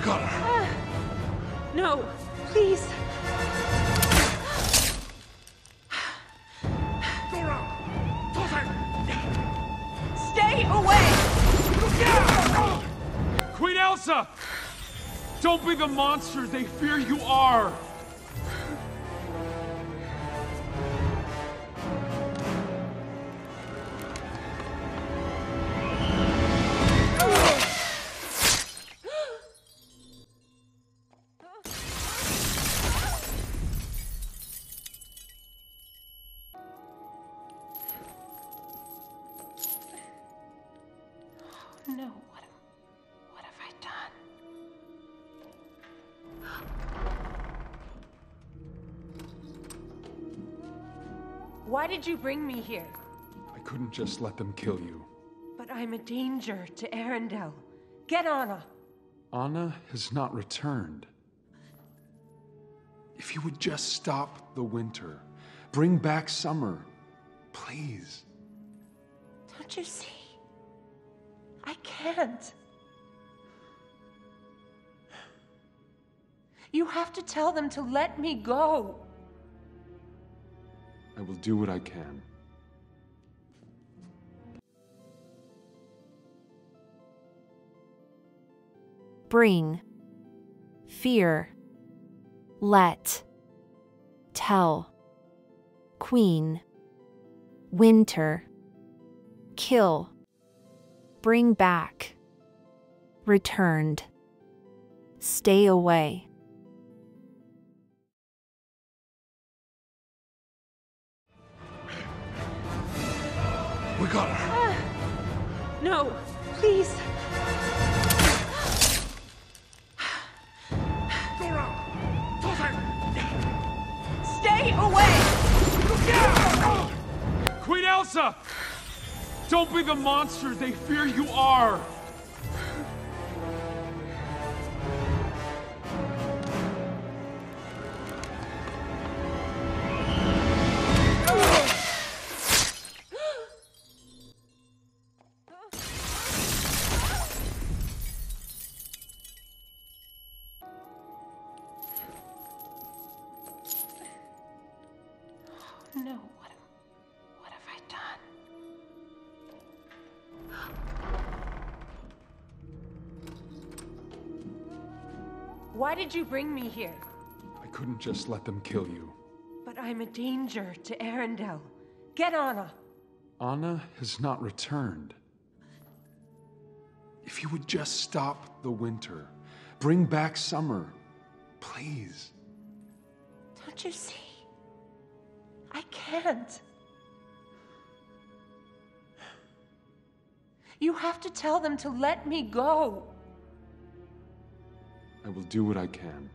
got her. No, please. Stay away! Queen Elsa! Don't be the monster they fear you are! No, what have I done? Why did you bring me here? I couldn't just let them kill you. But I'm a danger to Arendelle. Get Anna. Anna has not returned. If you would just stop the winter, bring back summer, please. Don't you see? I can't. You have to tell them to let me go. I will do what I can. Bring, fear, let, tell, queen, winter, kill, bring back, returned, stay away. We got her. No, please. Stay away! Queen Elsa! Don't be the monster they fear you are! No, what have I done? Why did you bring me here? I couldn't just let them kill you. But I'm a danger to Arendelle. Get Anna. Anna has not returned. If you would just stop the winter, bring back summer, please. Don't you see? I can't. You have to tell them to let me go. I will do what I can.